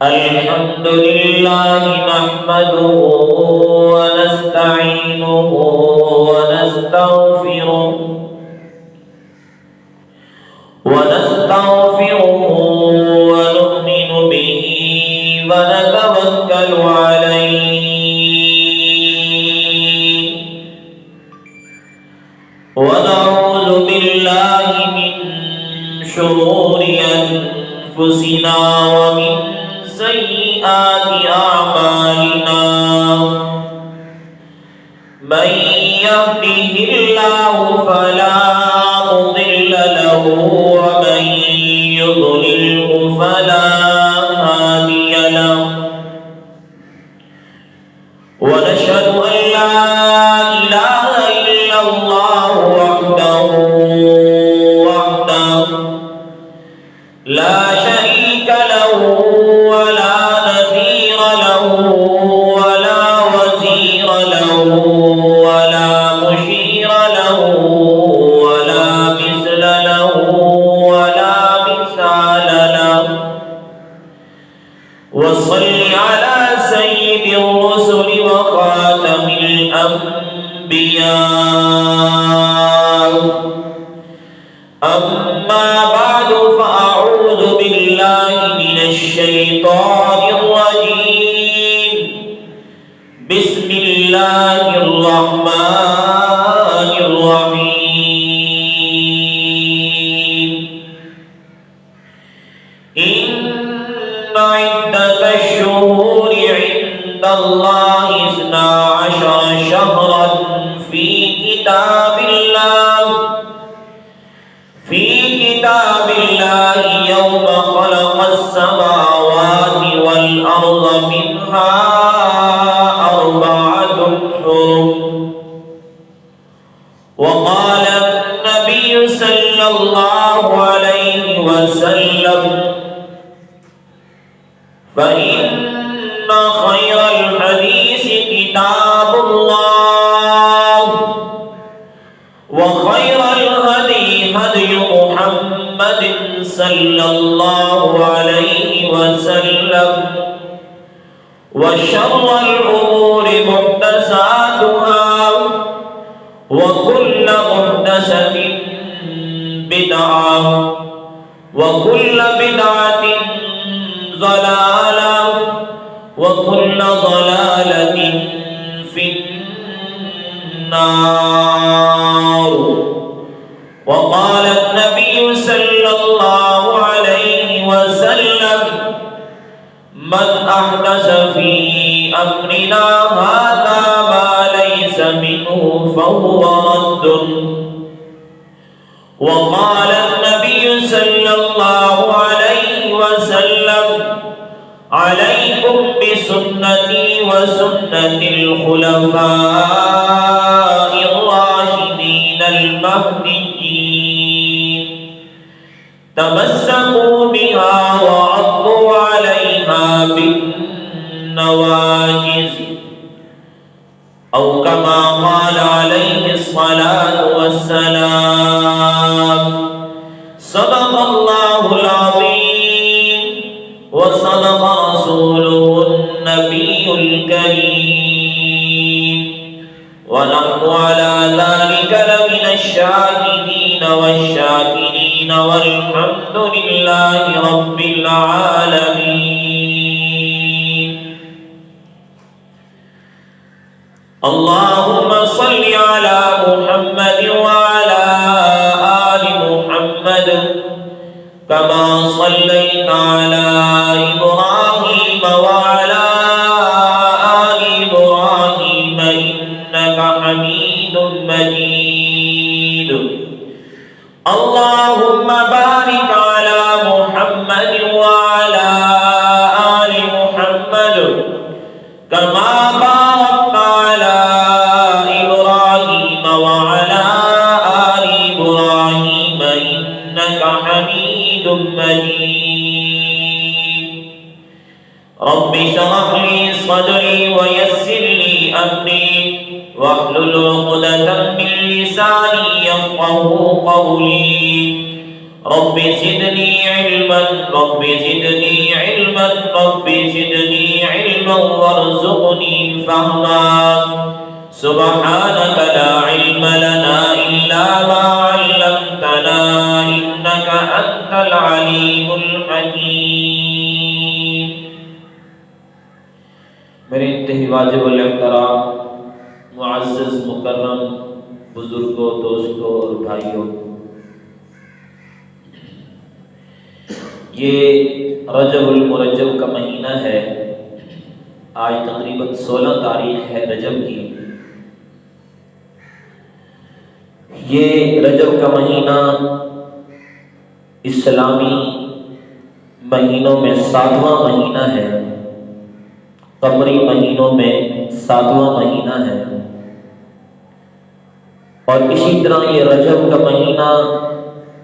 الحمد لله نحمده ونستعينه ونستغفره ونؤمن به ونتوكل عليه ونعوذ بالله من شرور أنفسنا ومن سيئات أعمالنا من يهده الله فلا مضل له ومن يضلله فلا هادي له ونشهد أن لا إله إلا الله وحده لا شريك له ولا نظير له ولا وزير له ولا مشير له ولا مثل له ولا مثال له وصل على سيد الرسل وخاتم الأنبياء أما بعد فأعوذ بالله من الشيطان الرجيم بسم الله الرحمن الرحيم إن عدة الشهور عند الله 12 شهرا في كتاب الله يوم خلق السماوات والأرض منها 4 حرم وقال النبي صلى الله عليه وسلم فإن خير الحديث كتاب الله وخير الهدي هدي محمد صلى الله عليه وسلم وشر الأمور محدثاتها وكل محدثة بدعة وكل بدعة ضلالة وكل ضلالة في النار وقال النبي صلى الله عليه وسلم من أحدث في أمرنا هذا ما ليس منه فهو رد وقال النبي صلى الله عليه وسلم عليكم بسنتي وسنة الخلفاء الراشدين المهديين تمسكوا بها وعضوا عليها بالنواجذ أو كما قال عليه الصلاة والسلام صدق الله العظيم وصدق رسوله النبي الكريم ونحن على ذلك لمن الشاهدين والشاكرين والحمد لله رب العالمين اللهم صل على محمد وعلى آل محمد كما صليت على إبراهيم وعلى آل إبراهيم إنك حميد مجيد اللهم بارك على محمد وعلى آل محمد كما باركت على إبراهيم وعلى آل إبراهيم إنك حميد مجيد رب اشرح لي صدري ويسر لي أمري واحلل عقدة من لساني يفقهوا قولي رب زدني علما رب زدني علما رب زدني علما وارزقني فهما سبحانك لا علم لنا إلا ما علمتنا إنك أنت العليم الحكيم. میرے انتہائی واجب الاحترام معزز مکرم بزرگوں، دوستوں اور بھائیوں، یہ رجب المرجب کا مہینہ ہے. آج تقریباً 16 تاریخ ہے رجب کی. یہ رجب کا مہینہ اسلامی مہینوں میں 7واں مہینہ ہے، قمری مہینوں میں 7واں مہینہ ہے. اور اسی طرح یہ رجب کا مہینہ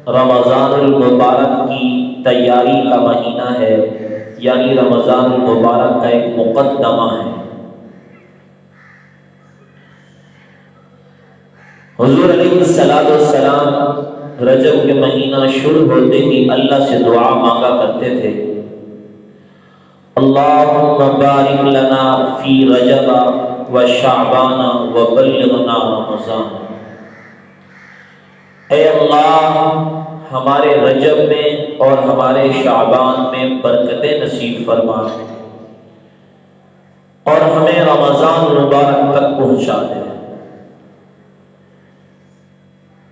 رمضان المبارک کی تیاری کا مہینہ ہے، یعنی رمضان المبارک کا ایک مقدمہ ہے. حضور علیہ السلام رجب کے مہینہ شروع ہوتے ہی اللہ سے دعا مانگا کرتے تھے، اللہم بارک لنا فی رجب و شعبان و بلغنا رمضان. اے اللہ ہمارے رجب میں اور ہمارے شعبان میں برکتیں نصیب فرما اور ہمیں رمضان مبارک تک پہنچا دے.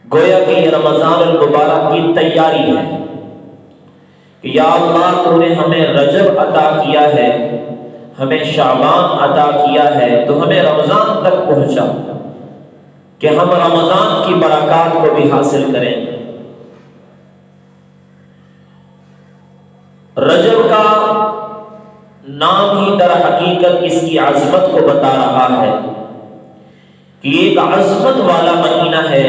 گویا کہ یہ رمضان المبارک کی تیاری ہے کہ یا اللہ تو نے ہمیں رجب عطا کیا ہے، ہمیں شعبان عطا کیا ہے، تو ہمیں رمضان تک پہنچا کہ ہم رمضان کی برکات کو بھی حاصل کریں. رجب کا نام ہی در حقیقت اس کی عظمت کو بتا رہا ہے کہ ایک عظمت والا مہینہ ہے،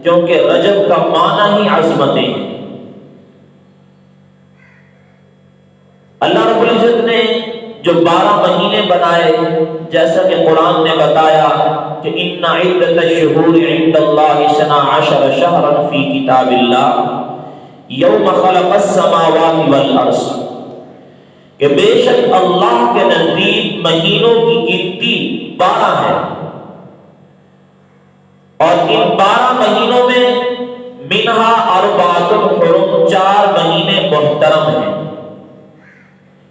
کیونکہ رجب کا معنی ہی عظمتیں ہیں. اللہ رب العزت نے جو 12 مہینے بنائے، جیسا کہ قرآن نے بتایا کہ ان عدۃ الشہور عند اللہ 12 شہرا فی کتاب اللہ یوم خلق السماوات والارض، کہ بے شک اللہ کے نزدیک مہینوں کی گنتی 12 ہے، اور ان 12 مہینوں میں منہا اربعۃ حرم 4 مہینے محترم ہیں،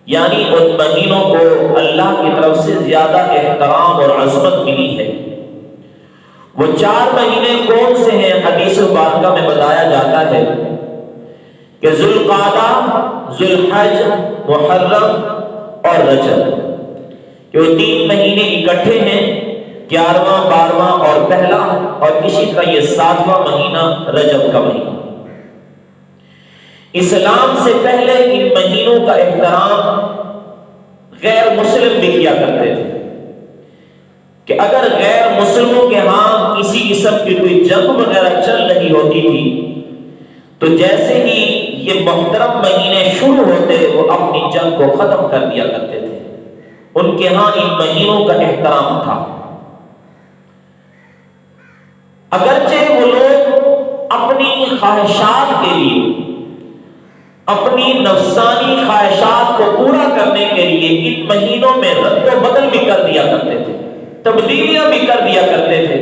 یعنی ان مہینوں کو اللہ کی طرف سے زیادہ احترام اور عظمت ملی ہے. وہ 4 مہینے کون سے ہیں؟ حدیث مبارکہ میں بتایا جاتا ہے کہ ذوالقعدہ، ذوالحج، محرم اور رجب، کہ وہ 3 مہینے اکٹھے ہیں، 11واں، 12واں اور پہلا، اور اسی طرح یہ 7واں مہینہ رجب کا مہینہ. اسلام سے پہلے ان مہینوں کا احترام غیر مسلم بھی کیا کرتے تھے کہ اگر غیر مسلموں کے ہاں کسی قسم کی کوئی جنگ وغیرہ چل رہی ہوتی تھی تو جیسے ہی یہ محترم مہینے شروع ہوتے وہ اپنی جنگ کو ختم کر دیا کرتے تھے. ان کے ہاں ان مہینوں کا احترام تھا. اگرچہ وہ لوگ اپنی خواہشات کے لیے، اپنی نفسانی خواہشات کو پورا کرنے کے لیے ان مہینوں میں رد و بدل بھی کر دیا کرتے تھے، تبدیلیاں بھی کر دیا کرتے تھے.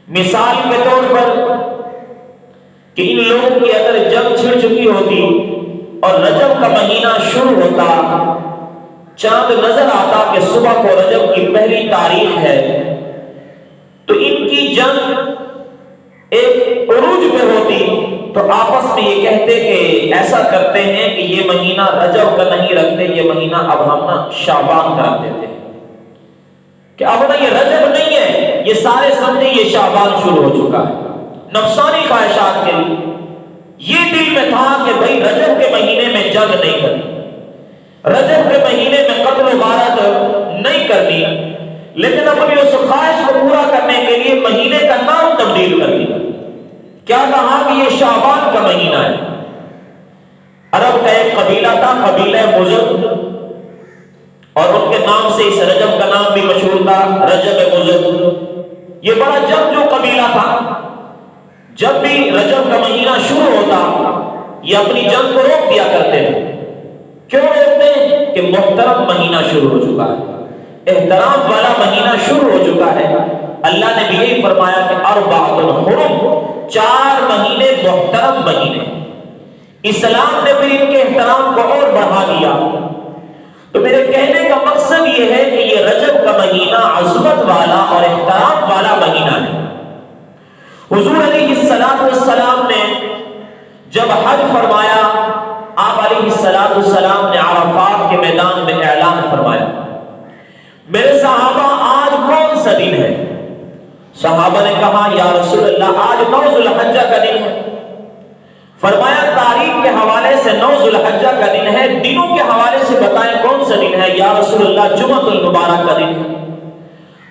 مثال کے طور پر کہ ان لوگوں کی اگر جنگ چھڑ چکی ہوتی اور رجب کا مہینہ شروع ہوتا، چاند نظر آتا کہ صبح کو رجب کی پہلی تاریخ ہے، تو ان کی جنگ ایک عروج پہ ہوتی تو آپس میں یہ کہتے کہ ایسا کرتے ہیں کہ یہ مہینہ رجب کا نہیں رکھتے، یہ مہینہ اب ہم شعبان کا رکھ دیتے ہیں، کہ اب نہ یہ رجب نہیں ہے، یہ سارے سمجھے یہ شعبان شروع ہو چکا ہے. نفسانی خواہشات کے لیے یہ دل میں تھا کہ بھائی رجب کے مہینے میں جنگ نہیں کرنی، رجب کے مہینے میں قتل و غارت نہیں کرنی، لیکن اپنی اس خواہش کو پورا کرنے کے لیے مہینے کا نام تبدیل کر دیا. کیا کہا کہ یہ شعبان کا مہینہ ہے. عرب کا ایک قبیلہ تھا، قبیلہ مزر، اور ان کے نام سے اس رجب کا نام بھی مشہور تھا، رجب مزر. یہ بڑا جنگجو قبیلہ تھا. جب بھی رجب کا مہینہ شروع ہوتا یہ اپنی جنگ کو روک دیا کرتے تھے. کیوں روکتے ہیں؟ کہ محترم مہینہ شروع ہو چکا ہے، احترام والا مہینہ شروع ہو چکا ہے. اللہ نے بھی یہی فرمایا کہ اربعۃ حرم، 4 مہینے محترم مہینے. اسلام نے پھر ان کے احترام کو اور بڑھا دیا. تو میرے کہنے کا مقصد یہ ہے کہ یہ رجب کا مہینہ عظمت والا اور احترام والا مہینہ ہے. حضور علیہ السلام نے جب حج فرمایا، آپ علیہ السلام نے عرفات کے میدان میں اعلان فرمایا، میرے صحابہ آج کون سا دن ہے؟ صحابہ نے کہا یا رسول اللہ آج 9 ذو الحجہ کا دن ہے. فرمایا تاریخ کے حوالے سے 9 ذو الحجہ کا دن ہے، دنوں کے حوالے سے بتائیں کون سا دن ہے؟ یا رسول اللہ جمعۃ المبارک کا دن ہے.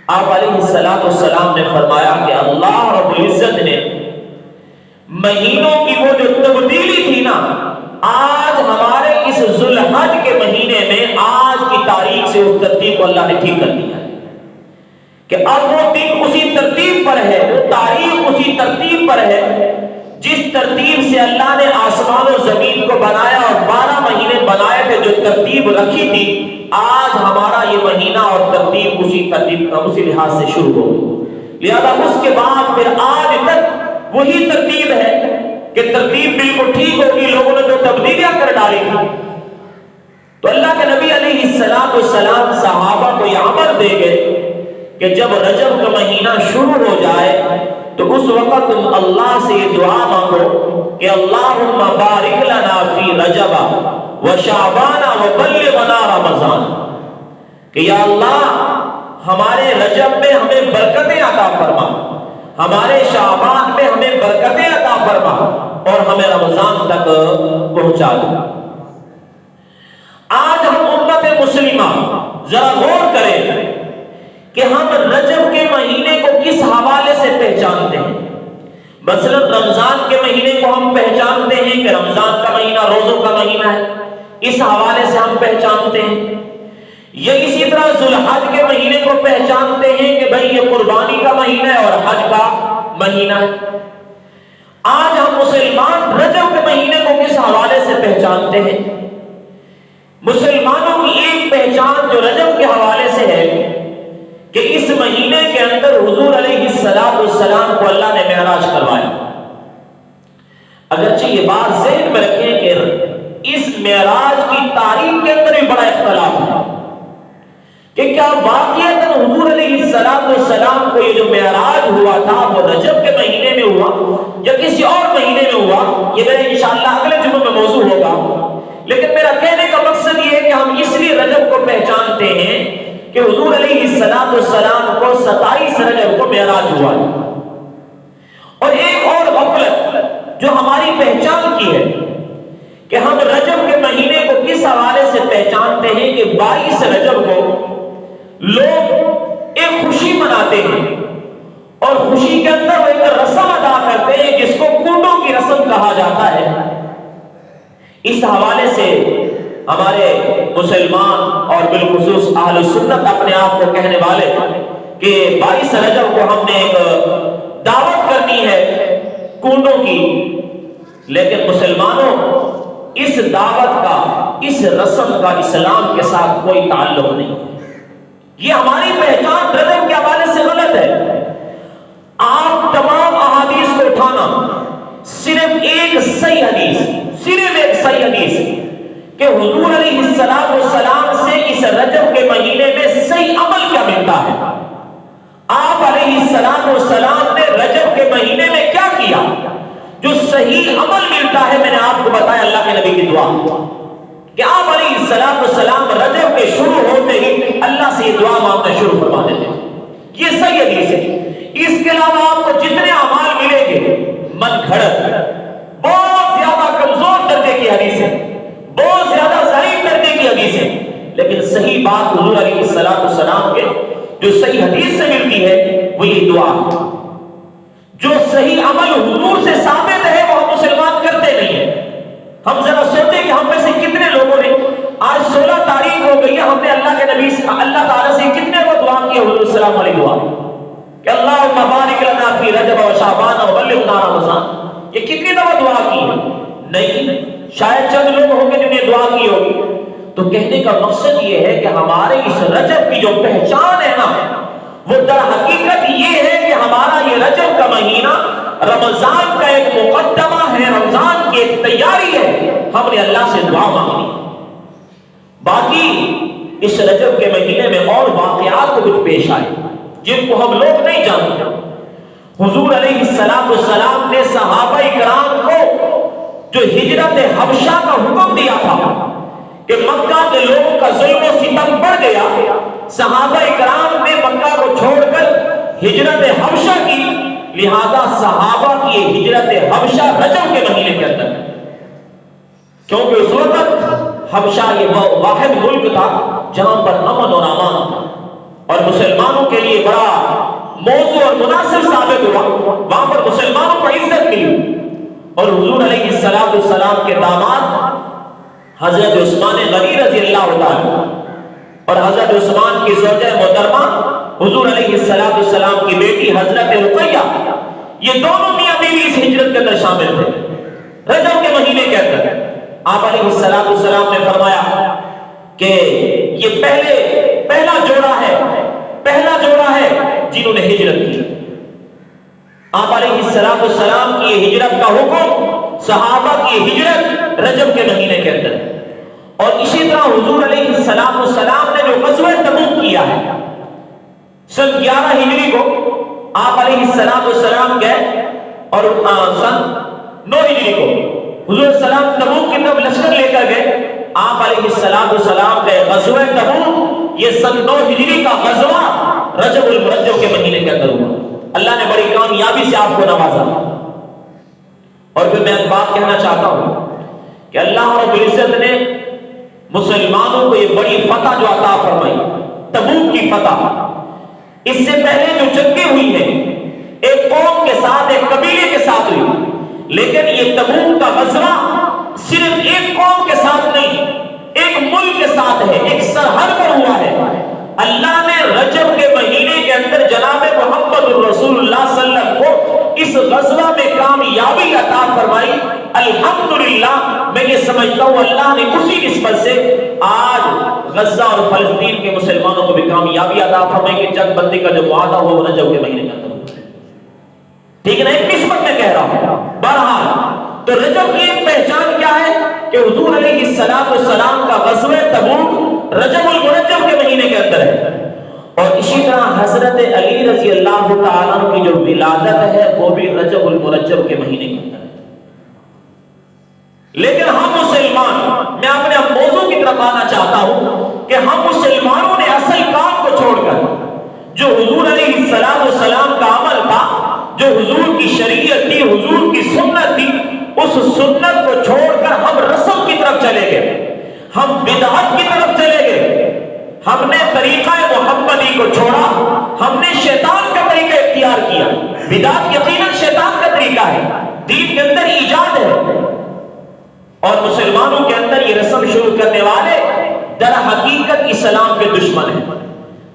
آپ علیہ السلام نے فرمایا کہ اللہ رب العزت نے مہینوں کی وہ جو تبدیلی تھی نا، آج ہمارے اس ذو الحج کے مہینے میں آج کی تاریخ سے اس ترتیب کو اللہ نے ٹھیک کر دیا کہ اب وہ دن اسی ترتیب پر ہے، وہ تاریخ اسی ترتیب پر ہے جس ترتیب سے اللہ نے آسمان و زمین کو بنایا اور 12 مہینے بنائے تھے، جو ترتیب رکھی تھی. آج ہمارا یہ مہینہ اور ترتیب اسی لحاظ سے شروع ہو گئی. لہذا اس کے بعد پھر آج تک وہی ترتیب ہے کہ ترتیب بالکل ٹھیک ہوگی. لوگوں نے جو تبدیلیاں کر ڈالی تھی، تو اللہ کے نبی علیہ السلام صحابہ کو یہ امر دے گئے کہ جب رجب کا مہینہ شروع ہو جائے تو اس وقت تم اللہ سے یہ دعا مانگو کہ اللہم بارک لنا فی رجب و شعبان و بلغنا رمضان، کہ یا اللہ ہمارے رجب میں ہمیں برکتیں عطا فرما، ہمارے شعبان میں ہمیں برکتیں عطا فرما اور ہمیں رمضان تک پہنچا دے. آج ہم امت مسلمہ ذرا غور کریں کہ ہم رجب کے مہینے کو کس حوالے سے پہچانتے ہیں. مثلا رمضان کے مہینے کو ہم پہچانتے ہیں کہ رمضان کا مہینہ روزوں کا مہینہ ہے، اس حوالے سے ہم پہچانتے ہیں. یا اسی طرح ذو الحج کے مہینے کو پہچانتے ہیں کہ بھئی یہ قربانی کا مہینہ ہے اور حج کا مہینہ ہے. آج ہم مسلمان رجب کے مہینے کو کس حوالے سے پہچانتے ہیں؟ مسلمانوں کی ایک پہچان جو رجب کے حوالے سے ہے کہ اس مہینے کے اندر حضور علیہ السلام کو اللہ نے معراج کروایا. اگرچہ یہ بات ذہن میں رکھیں کہ اس معراج کی تاریخ کے اندر بھی بڑا اختلاف ہے کہ کیا واقعتاً حضور علیہ السلام کو یہ جو معراج ہوا تھا وہ رجب کے مہینے میں ہوا یا کسی اور مہینے میں ہوا. یہ میرا انشاءاللہ اگلے جمعے میں موضوع ہوگا. لیکن میرا کہنے کا مقصد یہ ہے کہ ہم اس لیے رجب کو پہچانتے ہیں کہ حضور علیہ السلام کو 27 رجب کو معراج ہوا. اور ایک اور غفلت جو ہماری پہچان کی ہے کہ ہم رجب کے مہینے کو کس حوالے سے پہچانتے ہیں کہ 22 رجب کو لوگ ایک خوشی مناتے ہیں اور خوشی کے اندر وہ ایک رسم ادا کرتے ہیں جس کو کنڈوں کی رسم کہا جاتا ہے. اس حوالے سے ہمارے مسلمان اور بالخصوص اہل سنت اپنے آپ کو کہنے والے کہ 22 رجب کو ہم نے ایک دعوت کرنی ہے کنڈوں کی. لیکن مسلمانوں اس دعوت کا، اس رسم کا اسلام کے ساتھ کوئی تعلق نہیں. یہ ہماری پہچان رجب کے حوالے سے غلط ہے. آپ تمام احادیث کو اٹھانا، صرف ایک صحیح حدیث کہ حضور علیہ السلام سے اس رجب کے مہینے میں صحیح عمل کیا ملتا ہے. آپ علیہ السلام نے رجب کے مہینے میں کیا کیا جو صحیح عمل ملتا ہے؟ میں نے آپ کو بتایا اللہ کے نبی کی دعا کہ آپ علیہ السلام رجب کے شروع ہوتے ہی اللہ سے یہ دعا مانگنا شروع فرما دیتے. یہ صحیح حدیث ہے. اس کے علاوہ آپ کو جتنے اعمال ملیں گے من گھڑت، بہت زیادہ کمزور درجے کی حدیث ہے، بہت زیادہ ضعیف درجے کی حدیث ہے. لیکن صحیح بات حضور علیہ السلام کے جو صحیح حدیث سے ملتی ہے وہ یہ دعا. جو صحیح عمل حضور سے ثابت ہے وہ ہم مسلمان کرتے نہیں ہیں. ہم ذرا سوچیں کہ ہم میں سے کتنے لوگوں نے آج 16 تاریخ ہو گئی ہے، ہم نے اللہ کے نبی سے، اللہ تعالیٰ سے کتنے کو دعا کی حضور السلام علیہ دعا کہ اللہم بارک لنا فی رجب و شعبان و بلغنا رمضان. نہیں، شاید چند لوگ ہوں گے جنہیں دعا کی ہوگی۔ تو کہنے کا مقصد یہ ہے کہ ہمارے اس رجب کی جو پہچان ہے نا، وہ در حقیقت یہ ہے کہ ہمارا یہ رجب کا مہینہ رمضان کا ایک مقدمہ ہے، رمضان کی ایک تیاری ہے، ہم نے اللہ سے دعا مانگی۔ باقی اس رجب کے مہینے میں اور واقعات کو کچھ پیش آئے جن کو ہم لوگ نہیں جانتے۔ حضور علیہ السلام نے صحابہ کرام کو جو ہجرت حبشہ کا حکم دیا تھا کہ مکہ کے لوگوں کا ظلم و ستم بڑھ گیا، صحابہ کرام نے مکہ کو چھوڑ کر ہجرت حبشہ کی، لہذا صحابہ کی یہ ہجرت حبشہ رجب کے مہینے کے اندر، کیونکہ اس وقت حبشہ یہ واحد ملک تھا جہاں پر امن اور امان تھا اور مسلمانوں کے لیے بڑا موضوع اور مناسب ثابت ہوا، وہاں پر مسلمانوں کو عزت ملی۔ اور حضور علیہ السلام کے داماد حضرت عثمان غنی رضی اللہ عنہ اور حضرت عثمان کی زوجہ محترمہ حضور علیہ السلام کی بیٹی حضرت رقیہ، یہ دونوں میاں بیوی اس ہجرت کے اندر شامل تھے رجب کے مہینے کے اندر۔ آپ علیہ السلام نے فرمایا کہ یہ پہلا جوڑا ہے جنہوں نے ہجرت کی۔ آپ علیہ السلام کی ہجرت کا حکم، صحابہ کی ہجرت رجب کے مہینے کے اندر، اور اسی طرح حضور علیہ السلام نے جو غزوہ تبوک کیا ہے سن 11 ہجری کو، آپ علیہ السلام گئے اور سن 9 ہجری کو حضور السلام تبوک کی طرف لشکر لے کر گئے۔ آپ علیہ السلام گئے غزوہ تبوک، یہ سن 9 ہجری کا غزوہ رجب المرجب کے مہینے کے اندر ہوا۔ اللہ نے بڑی کامیابی سے آپ کو نوازا۔ اور پھر میں ایک بات کہنا چاہتا ہوں کہ اللہ رب العزت نے مسلمانوں کو یہ بڑی فتح جو عطا فرمائی، تبوک کی فتح، اس سے پہلے جو جنگیں ہوئی ہیں ایک قوم کے ساتھ، ایک قبیلے کے ساتھ ہوئی، لیکن یہ تبوک کا غزوہ صرف ایک قوم کے ساتھ نہیں، ایک ملک کے ساتھ ہے، ایک سرحد پر ہوا ہے۔ اللہ نے رجب کے مہینے کے اندر جناب محمد رسول اللہ صلی اللہ علیہ وسلم کو اس غزوہ میں کامیابی عطا فرمائی۔ الحمدللہ میں یہ سمجھتا ہوں اللہ نے اسی نسبت سے آج غزہ اور فلسطین کے مسلمانوں کو بھی کامیابی عطا فرمائی کہ جنگ بندی کا جو وعدہ ہو وہ رجب کے مہینے کے اندر ہوتا ہے۔ ٹھیک ہے نا، ایک نسبت میں کہہ رہا ہوں۔ بہرحال تو رجب کی ایک پہچان کیا ہے کہ حضور علیہ السلام کا غزوہ تبوک رجب المرجب کے مہینے کے اندر ہے، اور اسی طرح حضرت علی رضی اللہ تعالیٰ عنہ کی جو ولادت ہے وہ بھی رجب المرجب کے مہینے کے اندر ہے۔ لیکن ہم مسلمان، میں اپنے موضوع کی طرف آنا چاہتا ہوں کہ ہم مسلمانوں نے اصل کام کو چھوڑ کر جو حضور علیہ السلام کا عمل تھا، جو حضور کی شریعت تھی، حضور کی سنت تھی، اس سنت کو چھوڑ کر ہم رسم کی طرف چلے گئے، ہم بدعت کی طرف چلے گئے، ہم نے طریقہ محمدی کو چھوڑا، ہم نے شیطان کا طریقہ اختیار کیا۔ بدعت یقیناً شیطان کا طریقہ ہے، دین کے اندر ایجاد ہے، اور مسلمانوں کے اندر یہ رسم شروع کرنے والے در حقیقت اسلام کے دشمن ہیں،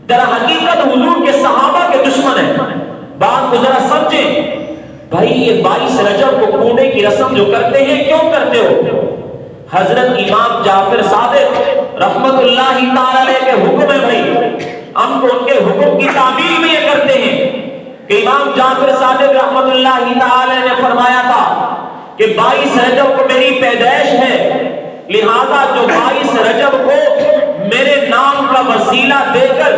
در حقیقت حضور کے صحابہ کے دشمن ہیں۔ بات کو ذرا سمجھیں بھائی، یہ 22 رجب کو کوڑے کی رسم جو کرتے ہیں کیوں کرتے ہو؟ حضرت امام جعفر صادق رحمت اللہ تعالی علیہ کے حکم ہے بھائی، ہم کو ان کے حکم کی تعمیل میں یہ کرتے ہیں کہ امام جعفر صادق رحمت اللہ تعالی نے فرمایا تھا کہ 22 رجب کو میری پیدائش ہے، لہذا جو 22 رجب کو میرے نام کا وسیلہ دے کر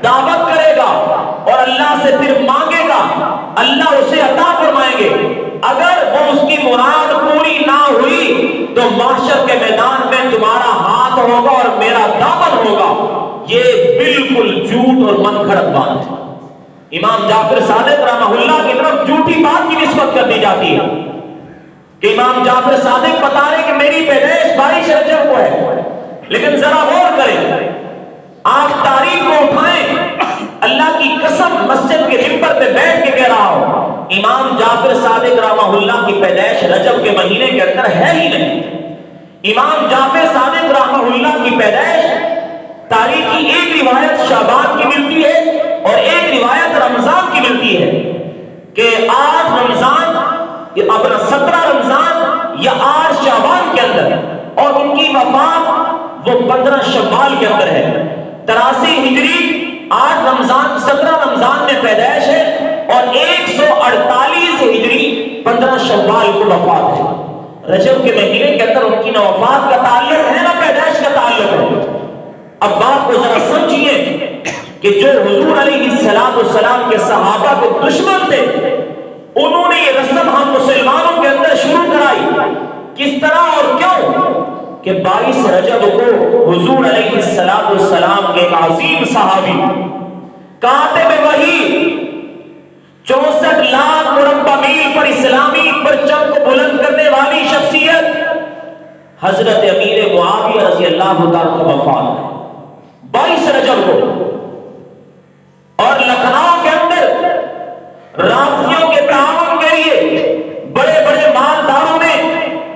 دعوت کرے گا اور اللہ سے پھر مانگے گا، اللہ اسے عطا فرمائیں گے۔ اگر وہ اس کی مراد پوری نہ ہوئی تو محشر کے میدان میں تمہارا ہاتھ ہوگا اور میرا دامن ہوگا۔ یہ بالکل جھوٹ اور من گھڑت بات ہے۔ امام جعفر صادق رحمہ اللہ کی طرف جھوٹی بات کی نسبت کر دی جاتی ہے کہ امام جعفر صادق بتا رہے کہ میری پیدائش 22 رجب کو ہے، لیکن ذرا غور کریں، آپ تاریخ کو اٹھائیں، اللہ کی قسم مسجد کے ممبر پہ بیٹھ کے کہہ رہا ہوں امام جعفر صادق رحمہ اللہ کی پیدائش رجب کے مہینے کے اندر ہے ہی نہیں۔ امام جعفر صادق رحمہ اللہ کی پیدائش تاریخی ایک روایت شعبان کی ملتی ہے اور ایک روایت رمضان کی ملتی ہے کہ 8 رمضان اپنا 17 رمضان یا 8 شعبان کے اندر، اور ان کی وفات وہ 15 شوال کے اندر ہے۔ 83 ہجری 8 رمضان 17 رمضان میں پیدائش ہے، اور 148 ہجری 15 شوال کو وفات ہے۔ رجب کے مہینے کے اندر ان کی نہ وفات کا تعلق ہے نہ پیدائش کا تعلق ہے۔ اب بات کو ذرا سمجھیے کہ جو حضور علیہ السلام کے صحابہ کے دشمن تھے، انہوں نے یہ رسم ہم مسلمانوں کے اندر شروع کرائی، کس طرح اور کیوں؟ کہ 22 رجب کو حضور علیہ السلام کے ایک عظیم صحابی، کاتب وحی، 64 لاکھ مربع میل پر اسلامی پرچم کو بلند کرنے والی شخصیت حضرت امیر معاویہ رضی اللہ تعالیٰ کا وفات ہے 22 رجب کو۔ اور لکھنؤ کے اندر رافضیوں کے تعاون کے لیے بڑے بڑے مالداروں نے،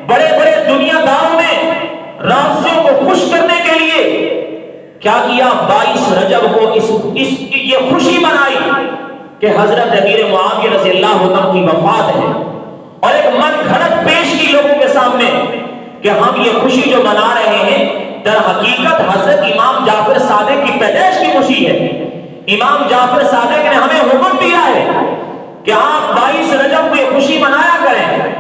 بڑے بڑے دنیا داروں نے رافضیوں کو خوش کرنے کے لیے کیا کیا؟ 22 رجب کو یہ خوشی منائی کہ حضرت امیر معاویہ رضی اللہ عنہ کی وفات ہے، اور ایک من گھڑت پیش کی لوگوں کے سامنے کہ ہم یہ خوشی جو منا رہے ہیں در حقیقت حضرت امام جعفر صادق کی پیدائش کی خوشی ہے۔ امام جعفر صادق نے ہمیں حکم دیا ہے کہ آپ 22 رجب کو یہ خوشی منایا کریں۔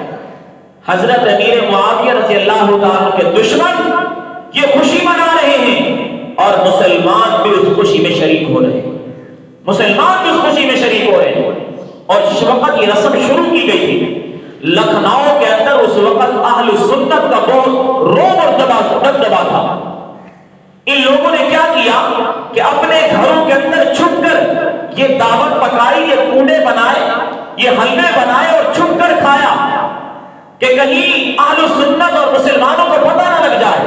حضرت امیر معاویہ رضی اللہ عنہ کے دشمن یہ خوشی منا رہے ہیں، اور مسلمان بھی اس خوشی میں شریک ہو رہے ہیں، مسلمان بھی اس خوشی میں شریک ہو رہے ہیں۔ اور جس وقت یہ رسم شروع کی گئی تھی لکھنؤ کے اندر، اس وقت اہل سنت کا بہت روب اور دبدبا تھا۔ ان لوگوں نے کیا کیا کہ اپنے گھروں کے اندر چھپ کر یہ دعوت پکائی، یہ کوڑے بنائے، یہ حلوے بنائے اور چھپ کر کھایا کہ کہیں اہل سنت اور مسلمانوں کو پتہ نہ لگ جائے۔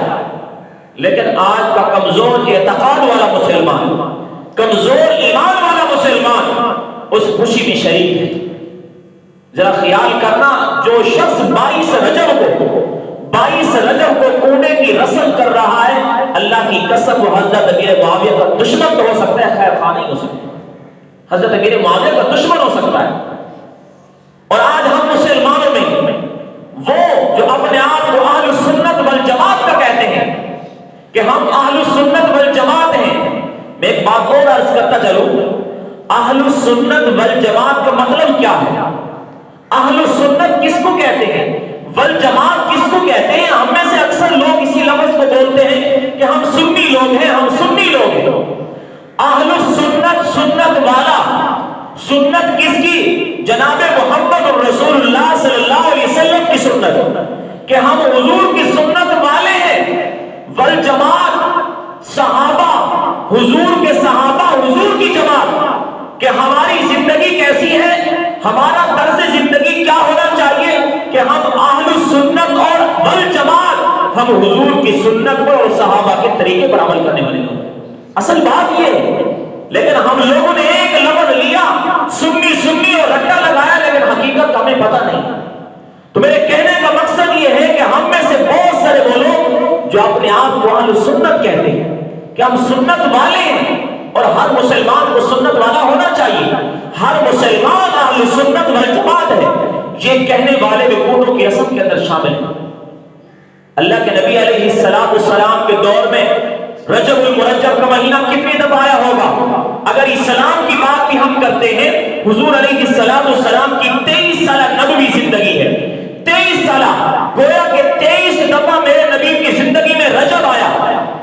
لیکن آج کا کمزور اعتقاد والا مسلمان، کمزور ایمان والا مسلمان اس خوشی میں شریک ہے۔ ذرا خیال کرنا، جو شخص 22 رجب کو کوڑے کی رسم کر رہا ہے، اللہ کی قسم وہ حضرت امیر معاویہ کا دشمن تو ہو سکتا ہے، خیر خواہ نہیں ہو سکتا، حضرت امیر معاویہ کا دشمن ہو سکتا ہے۔ اور آج ہم مسلمانوں میں وہ جو اپنے آپ کو اہل سنت والجماعت کا کہتے ہیں کہ ہم اہل سنت والجماعت ہیں، میں ایک بات اور عرض کرتا چلوں، اہل سنت والجماعت کا مطلب کیا ہے؟ اہل سنت کس کو کہتے ہیں؟ والجماعت کس کو کہتے ہیں؟ ہم میں سے اکثر لوگ اسی لفظ کو بولتے ہیں کہ ہم سنی لوگ ہیں، ہم سنی لوگ ہیں۔ اہل سنت، سنت والا، سنت کس کی؟ جناب محمد رسول اللہ صلی اللہ علیہ وسلم کی سنت، کہ ہم حضور کی سنت والے ہیں۔ والجماعت صحابہ، حضور کے صحابہ، حضور کی جماعت، کہ ہماری زندگی کیسی ہے، ہمارا طرز زندگی کیا ہونا چاہیے کہ ہم اہل سنت اور والجماعت، ہم حضور کی سنت پر اور صحابہ کے طریقے پر عمل کرنے والے لوگ۔ اصل بات یہ ہے، لیکن ہم لوگوں نے ایک لفظ لیا، سنی سنی اور رٹا لگایا، لیکن حقیقت ہمیں پتہ نہیں۔ تو میرے کہنے کا مقصد یہ ہے کہ ہم میں سے بہت سارے وہ لوگ جو اپنے آپ کو اہل سنت کہتے ہیں کہ ہم سنت والے ہیں، اور ہر مسلمان کو سنت والا ہونا چاہیے، ہر مسلمان اہل سنت والجماعت ہے، یہ کہنے والے بھی کوڑوں کی رسم کے اندر شامل ہیں۔ اللہ کے نبی علیہ السلام کے دور میں رجب المرجب کا مہینہ کتنی دفعہ آیا ہوگا؟ اگر اسلام کی بات بھی ہم کرتے ہیں، حضور علیہ السلام کی 23 سالہ نبوی زندگی ہے، 23 سالہ، گویا کہ 23 دفعہ میرے نبی کی زندگی میں رجب آیا۔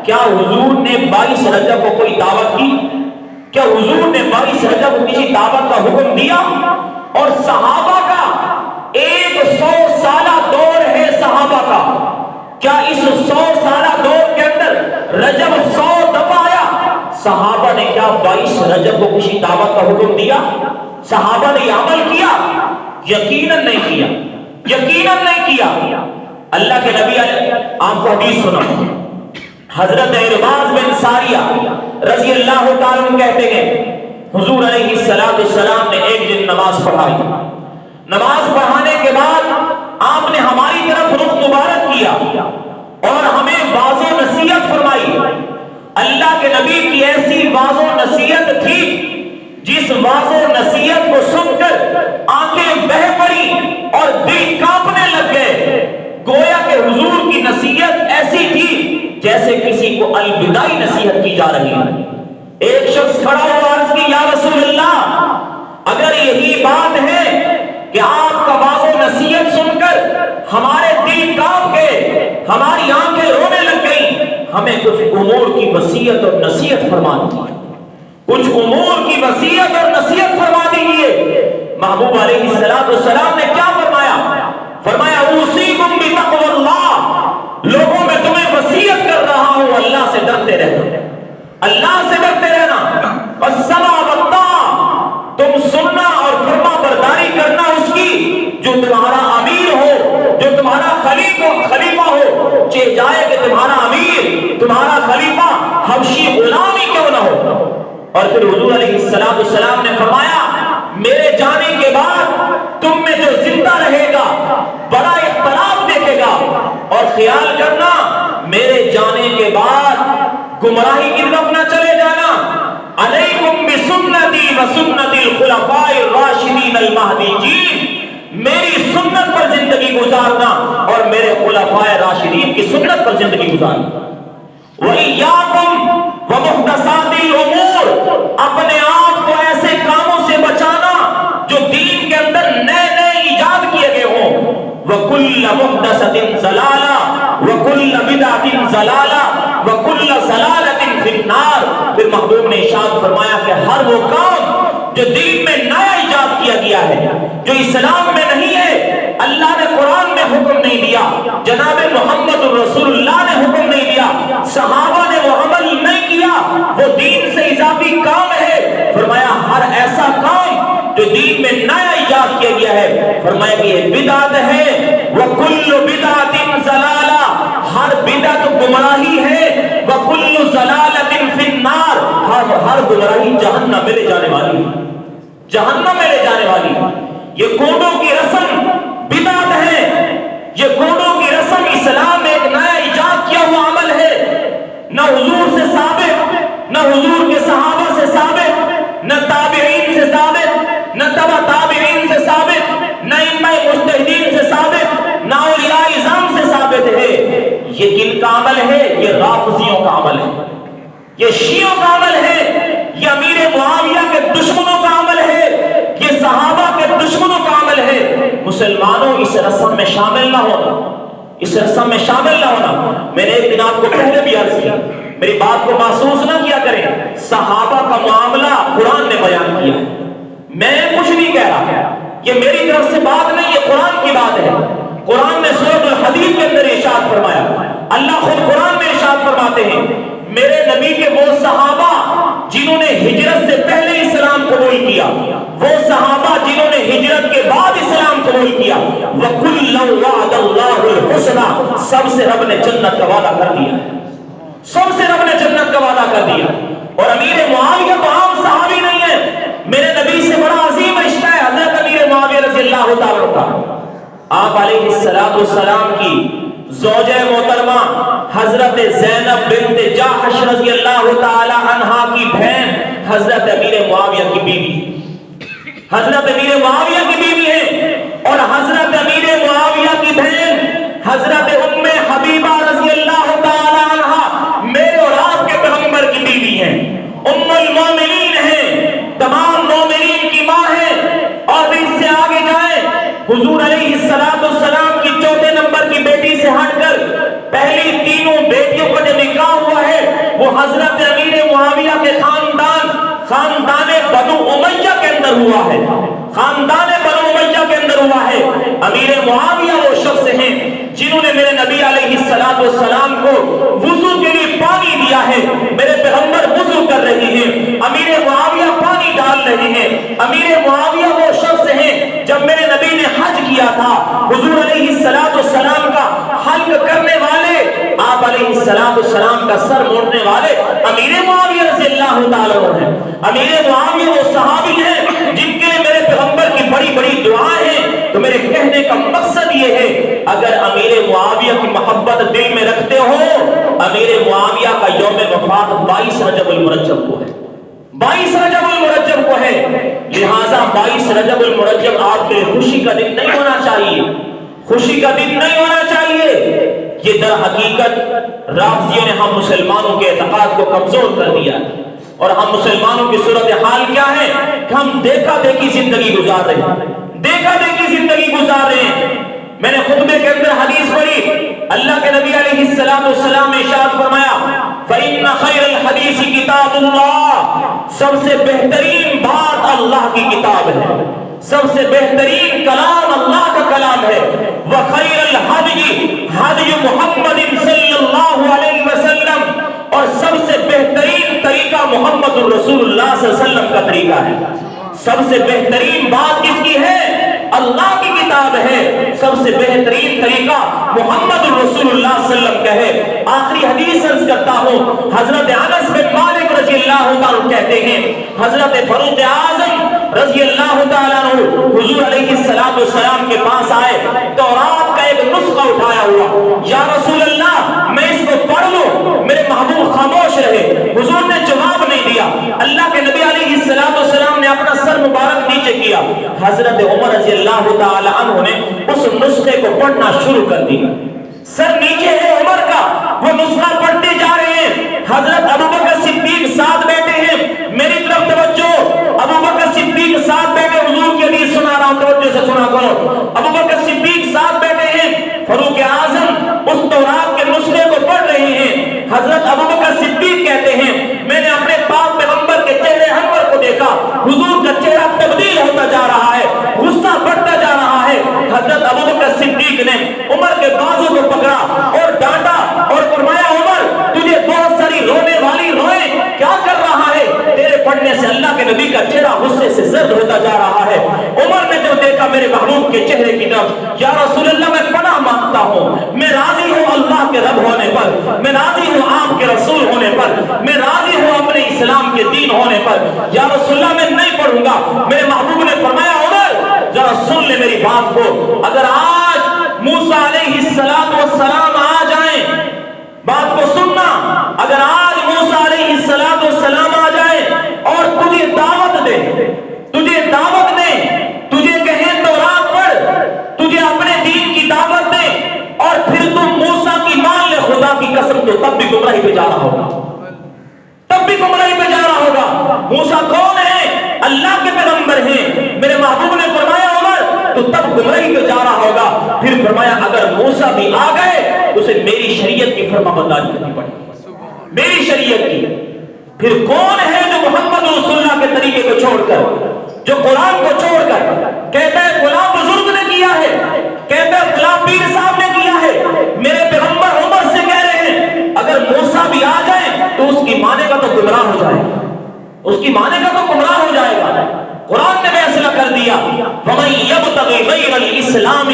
کیا حضور نے 22 رجب کو کوئی دعوت کی؟ کیا حضور نے 22 رجب کو کسی دعوت کا حکم دیا؟ اور صحابہ کا 100 سالہ دور ہے صحابہ کا، کیا اس 100 سالہ دور کے اندر رجب 100 دفعہ آیا؟ صحابہ نے کیا 22 رجب کو کسی دعوت کا حکم دیا؟ صحابہ نے یہ عمل کیا؟ یقیناً نہیں کیا، یقیناً نہیں کیا۔ اللہ کے نبی آپ کو حدیث سنا، حضرت عرباض بن ساریہ رضی اللہ تعالیٰ عنہ کہتے ہیں حضور علیہ السلام نے ایک دن نماز پڑھائی، نماز پڑھانے کے بعد آپ نے ہماری طرف رخ مبارک کیا اور ہمیں واضح و نصیحت فرمائی۔ اللہ کے نبی کی ایسی واضح و نصیحت تھی جس واضح و نصیحت کو سن کر آنکھیں بہہ پڑی اور دل کانپنے لگ گئے، گویا کہ حضور جیسے کسی کو الوداعی نصیحت کی جا رہی ہے۔ ایک شخص کھڑا ہوا عرض کی، یا رسول اللہ، اگر یہی بات ہے کہ آپ کا واضح نصیحت سن کر ہمارے دل کانپ گئے، ہماری آنکھیں رونے لگ گئیں، ہمیں کچھ امور کی وصیت اور نصیحت فرما دیجیے، کچھ امور کی وصیت اور نصیحت فرما دیجیے۔ محبوب علیہ السلام نے کیا فرمایا؟ فرمایا اوصیکم بتقوی اللہ، لوگوں میں تمہیں وصیت کر رہا ہوں اللہ سے ڈرتے رہنا، اللہ سے ڈرتے رہنا، والسمع والطاعہ، تم سننا اور فرما برداری کرنا اس کی جو تمہارا امیر ہو، جو تمہارا خلیفہ ہو، چاہے جائے کہ تمہارا امیر، تمہارا خلیفہ حبشی غلام ہی کیوں نہ ہو۔ اور پھر حضور علیہ السلام نے فرمایا میرے جانے کے بعد تم میں جو زندہ رہے گا بڑا اختلاف دیکھے گا، اور خیال کرنا میرے جانے کے بعد گمراہی کی طرف نہ چلے جانا۔ علیکم بسنتی وسنت الخلفاء الراشدین المہدیین، میری سنت پر زندگی گزارنا اور میرے خلفاء راشدین کی سنت پر زندگی گزارنا۔ وَإِيَّاكُمْ وَمُحْدَثَاتِ الْأُمُورِ، اپنے آپ کو ایسے کاموں سے بچانا جو دین کے اندر نئے نئے ایجاد کیے گئے ہوں۔ وَكُلَّ مُحْدَثَةٍ ضَلَالَةٍ وَكُلَّ بِدْعَةٍ ضَلَالَةٍ وَكُلَّ ضَلَالَةٍ فِي النَّارِ۔ پھر محبوب نے ارشاد فرمایا کہ ہر وہ کام جو دین میں نیا ایجاد کیا گیا ہے، جو اسلام میں نہیں ہے، اللہ نے قرآن میں حکم نہیں دیا، جناب محمد رسول اللہ نے حکم نہیں دیا، صحابہ نے وہ عمل نہیں کیا، وہ دین سے اضافی کام ہے۔ فرمایا ہر ایسا کام جو دین میں نیا ایجاد کیا گیا ہے، فرمایا کہ یہ بدعت ہے۔ وَكُلُّ بِدْعَةٍ ضَلَالَةٍ، ہر بدعت گمراہی ہے۔ وَكُلُّ ضَلَالَةٍ فِي النَّارِ، ہر گمراہی جہنم میں لے جانے والی ہے، جہنم میں لے جانے والی ہے۔ یہ کوڈوں کی رسم بدعت ہے، یہ کوڈوں کی رسم اسلام میں ایک نیا ایجاد کیا ہوا عمل ہے، نہ حضور سے ثابت، نہ حضور کے صحابہ سے ثابت، نہ تابعین سے ثابت، نہ تبع تابعین سے ثابت، نہ ائمہ مجتہدین سے ثابت، نہ اولیاء اعظام سے ثابت ہے۔ یہ کن کا عمل ہے؟ یہ رافضیوں کا عمل ہے، یہ شیعوں کا عمل ہے، یہ امیر معاویہ کے دشمنوں کا عمل ہے، یہ صحابہ کے دشمنوں کا عمل ہے۔ مسلمانوں اس رسم میں شامل نہ ہونا، اس رسم میں شامل نہ ہونا۔ میں نے ایک دن آپ کو پہلے بھی عرض کیا، میری بات کو محسوس نہ کیا کریں، صحابہ کا معاملہ قرآن نے بیان کیا ہے، میں کچھ نہیں کہہ رہا، یہ میری طرف سے بات نہیں، یہ قرآن کی بات ہے۔ قرآن نے سورۃ الحدید کے اندر ارشاد فرمایا، اللہ خود قرآن میں ارشاد فرماتے ہیں میرے نبی کے وہ صحابہ جنہوں نے ہجرت سے پہلے اسلام قبول کیا، وہ صحابہ جنہوں نے ہجرت کے بعد اسلام قبول کیا، وَكُلًّا وَعَدَ اللَّهُ الْحُسْنَىٰ، سب سے رب نے جنت کا وعدہ کر دیا، سب سے رب نے جنت کا وعدہ کر دیا۔ اور امیر معاویہ تو عام صحابی نہیں ہے، میرے نبی سے بڑا عظیم رشتہ ہے حضرت امیر معاویہ رضی اللہ تعالیٰ عنہ۔ آپ علیہ السلام کی زوجہ محترمہ حضرت زینب بنت جاحش رضی اللہ تعالی عنہا کی بہن حضرت امیر معاویہ کی بیوی، حضرت امیر معاویہ کی بیوی ہے، اور حضرت امیر معاویہ کی بہن حضرت ام حبیبہ رضی اللہ تعالی عنہا میرے اور آپ کے پیغمبر کی بیوی ہیں، ام المومنین ہیں، تمام مومنین کی ماں ہے۔ اور اس سے آگے جائیں، حضور علیہ السلام کی چوتھے نمبر کی بیٹی سے ہٹ کر پہلی تینوں بیٹیوں کا جو نکاح ہوا ہے وہ حضرت امیر معاویہ کے خاندان بنو امیہ کے اندر ہوا ہے، خاندان بنو امیہ کے اندر ہوا ہے۔ امیر معاویہ وہ شخص ہیں جنہوں نے میرے نبی علیہ السلام کو وضو کے لیے پانی دیا ہے، میرے پیغمبر وضو کر رہے ہیں، امیر معاویہ پانی ڈال رہے ہیں۔ امیر معاویہ وہ شخص ہیں جب میرے نبی نے حج کیا تھا، حضور علیہ السلام کا حلق کرنے والے، آپ علیہ السلام کا سر موڑنے والے امیر معاویہ رضی اللہ تعالیٰ عنہ ہیں۔ امیر معاویہ وہ صحابی ہیں جن کے میرے پیغمبر کی بڑی بڑی دعائیں ہیں۔ تو میرے کہنے کا مقصد یہ ہے، اگر امیر معاویہ کی محبت دل میں رکھتے ہو، امیر معاویہ کا یوم وفات 22 رجب المرجب کو ہے، 22 رجب المرجب کو ہے، لہٰذا 22 رجب المرجب آپ کے خوشی کا دن نہیں ہونا چاہیے، خوشی کا دن نہیں ہونا چاہیے۔ یہ در حقیقت رافضیوں نے ہم مسلمانوں کے اعتقاد کو کمزور کر دیا ہے، اور ہم مسلمانوں کی صورتحال کیا ہے کہ ہم دیکھا دیکھی زندگی گزار رہے ہیں، دیکھا دیکھی زندگی گزار رہے ہیں۔ میں نے خطبے کے اندر حدیث پڑھی، اللہ کے نبی علیہ السلام نے ارشاد فرمایا فَإِنَّ خَيْرَ الْحَدِيثِ كِتَابُ اللَّهِ، سب سے بہترین بات اللہ کی کتاب ہے، سب سے بہترین کلام اللہ کا کلام ہے، وَخَيْرَ الْحَدِيِ هَدْيُ مُحَمَّدٍ صلی اللہ علیہ وسلم، اور سب سے بہترین طریقہ محمد الرسول اللہ صلی اللہ علیہ وسلم کا طریقہ ہے۔ سب سے بہترین بات کس کی ہے؟ اللہ کی کتاب ہے۔ سب سے بہترین طریقہ محمد الرسول اللہ صلی اللہ علیہ وسلم کا ہے۔ آخری حدیث عرض کرتا ہوں، حضرت انس بن مالک رضی اللہ تعالیٰ کہتے ہیں حضرت فاروق اعظم رضی اللہ تعالیٰ عنہ حضور علیہ السلام کے پاس آئے، تورات کا ایک نسخہ اٹھایا ہوا، یا رسول اللہ میں اس کو پڑھ لوں؟ میرے محبوب خاموش رہے، حضور نے جواب نہیں دیا۔ اللہ کے نبی علیہ السلام نے اپنا سر مبارک نیچے کیا، حضرت عمر رضی اللہ تعالی عنہ نے اس نسخے کو پڑھنا شروع کر دیا۔ سر نیچے ہے عمر کا، وہ نسخہ پڑھتے جا رہے ہیں، حضرت ابوبکر صدیق ساتھ بیٹھے ہیں، میری طرف توجہ، ابوبکر صدیق ساتھ بیٹھے، حضور کی حدیث سنا رہا ہوں، توجہ سے سنا کرو، ابوبکر صدیق ساتھ بیٹھے ہیں، فاروق اعظم اس تورات کے نسخے کو پڑھ رہے ہیں۔ حضرت ابوبکر صدیق کہتے ہیں میں نے اپنے پاک پیغمبر کے چہرے انور کو دیکھا، حضور کا چہرہ تبدیل ہوتا جا رہا ہے، غصہ بڑھتا جا رہا ہے۔ حضرت ابوبکر صدیق نے عمر کے بازو کو پکڑا اور ڈانٹا اور فرمایا عمر تجھے بہت ساری رونے والی روئیں کیا کر رہا ہے؟ تیرے پڑھنے سے اللہ کے نبی کا چہرہ غصے سے زرد ہوتا جا رہا ہے۔ عمر نے جب دیکھا میرے محبوب کے چہرے کی طرف، یا رسول اللہ میں پناہ مانگتا ہوں، میں راضی ہوں اللہ کے رب ہونے پر، میں راضی ہوں آپ کے رسول ہونے پر، میں راضی ہوں اپنے اسلام کے دین ہونے پر، یا رسول اللہ میں نہیں پڑھوں گا۔ میرے محبوب نے فرمایا عمر ذرا سن لے میری بات کو، اگر آج موسیٰ علیہ السلام آ جائیں، بات کو سننا، اگر آج موسیٰ علیہ السلام آ جائیں اور تجھے دعوت دے، تجھے دعوت دے، تجھے کہیں تورات پڑھ، تجھے اپنے دین کی دعوت دے، اور پھر تم موسیٰ کی مان لے خدا کی قسم، تو تب بھی گمراہی پہ جا رہا ہوگا، تب بھی گمراہی پہ جا رہا ہوگا۔ موسیٰ کون ہے؟ اللہ کے پیغمبر ہیں۔ میرے محبوب نے فرمایا عمر تو تب گمراہی پہ جا رہا ہوگا۔ پھر فرمایا اگر موسیٰ بھی آ گئے اسے میری شریعت کی فرما برداری کرنی پڑے گی، میری شریعت کی۔ پھر کون ہے جو محمد رسول اللہ کے طریقے کو چھوڑ کر، جو قرآن کو چھوڑ کر کہتا ہے فلاں بزرگ نے کیا ہے، کہتا ہے فلاں پیر صاحب نے کیا ہے؟ میرے پیغمبر عمر سے کہہ رہے ہیں اگر موسیٰ بھی آ جائے تو اس کی مانے کا تو گمراہ ہو جائے گا، اس کی مانے کا تو گمراہ ہو جائے گا۔ قرآن نے فیصلہ کر دیا وَمَن يَبْتَغِ غَيْرَ الْإِسْلَامِ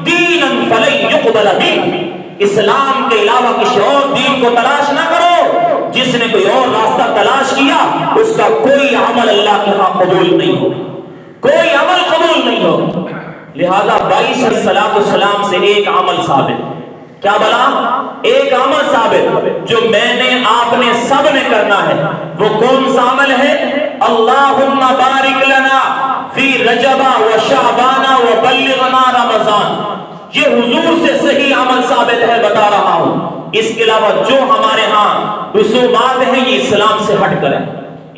دِينًا فَلَن يُقْبَلَ مِنْهُ، اسلام کے علاوہ کسی اور دین کو تلاش نہ کرو، جس نے کوئی اور راستہ تلاش کیا اس کا کوئی عمل اللہ کے ہاں قبول نہیں ہو، کوئی عمل قبول نہیں ہو۔ لہذا 22 علیہ السلام سے ایک عمل ثابت، کیا بلا؟ ایک عمل ثابت جو میں نے آپ نے سب نے کرنا ہے۔ وہ کون سا عمل ہے؟ اللہم بارک لنا فی رجب و شعبان و بلغنا رمضان۔ یہ حضور سے صحیح عمل ثابت ہے، بتا رہا ہوں۔ اس کے علاوہ جو ہمارے ہاں رسومات ہیں یہ اسلام سے ہٹ کر ہیں،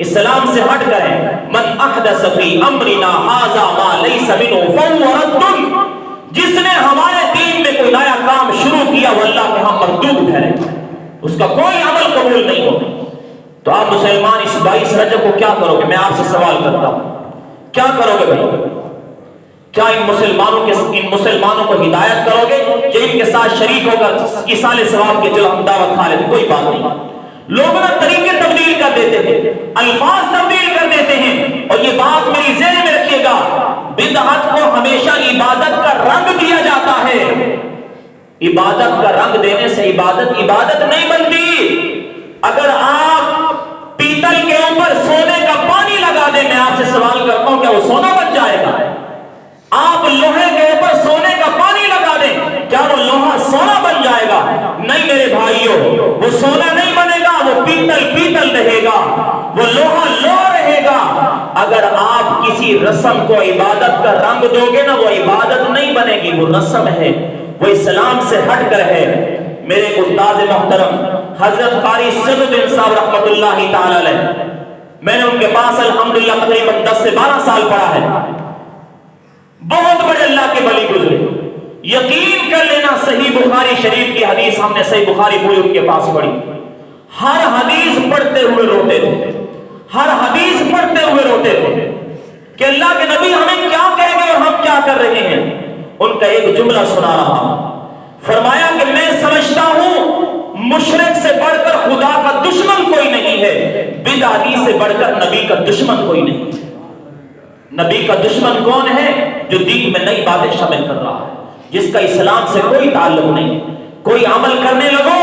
اسلام سے ہٹ کر ہیں۔ من احدث فی امرنا ھذا ما لیس منہ فہو رد، جس نے ہمارے دین میں کوئی نیا کام شروع کیا وہ اللہ کے ہاں مردود ٹھہرے، اس کا کوئی عمل قبول نہیں ہوگا۔ تو آپ مسلمان اس 22 رجب کو کیا کرو گے؟ میں آپ سے سوال کرتا ہوں، کیا کرو گے بھائی؟ کیا ان مسلمانوں کو ہدایت کرو گے کہ ان کے ساتھ شریک ہو کر ایصال ثواب کے چلو ہم دعوت کھا لیتے؟ کوئی بات نہیں۔ لوگ نا طریقے تبدیل کر دیتے ہیں، الفاظ تبدیل کر دیتے ہیں، اور یہ بات میری ذہن میں رکھیے گا، بدعت کو ہمیشہ عبادت کا رنگ دیا جاتا ہے۔ عبادت کا رنگ دینے سے عبادت نہیں بنتی۔ اگر آپ پیتل کے اوپر سونے کا پانی لگا دیں، میں آپ سے سوال کرتا ہوں کیا وہ سونا بن جائے گا؟ آپ لوہے کے اوپر سونے کا پانی لگا دیں، کیا وہ لوہا سونا بن جائے گا؟ نہیں میرے بھائیوں، وہ سونا نہیں بنے گا، وہ پیتل رہے گا، وہ لوہا رہے گا۔ اگر آپ کسی رسم کو عبادت کا رنگ دو گے نا، وہ عبادت نہیں بنے گی، وہ رسم ہے، وہ اسلام سے ہٹ کر ہے۔ میرے استاد محترم حضرت قاری صدر بن صاحب رحمت اللہ تعالی علیہ، میں نے ان کے پاس الحمدللہ تقریباً 10 سے 12 سال پڑھا ہے. بہت بڑے اللہ کے ولی گزرے. یقین کر لینا صحیح بخاری شریف کی حدیث ہم نے صحیح بخاری پوری ان کے پاس پڑھی. ہر حدیث پڑھتے ہوئے روتے تھے، ہر حدیث پڑھتے ہوئے روتے تھے کہ اللہ کے نبی ہمیں کیا کہیں گے اور ہم کیا کر رہے ہیں. ان کا ایک جملہ سنا رہا، فرمایا کہ میں سمجھتا ہوں مشرک سے بڑھ کر خدا کا دشمن کوئی نہیں ہے، بدعتی سے بڑھ کر نبی کا دشمن کوئی نہیں. نبی کا دشمن کون ہے؟ جو دین میں نئی باتیں شامل کر رہا ہے، جس کا اسلام سے کوئی تعلق نہیں. کوئی عمل کرنے لگو،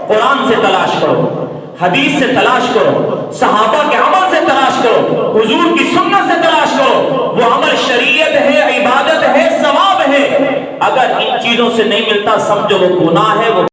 قرآن سے تلاش کرو، حدیث سے تلاش کرو، صحابہ کے عمل سے تلاش کرو، حضور کی سنت سے تلاش کرو. وہ عمل شریعت ہے، عبادت ہے، ثواب ہے. اگر ان چیزوں سے نہیں ملتا سمجھو وہ گناہ ہے. وہ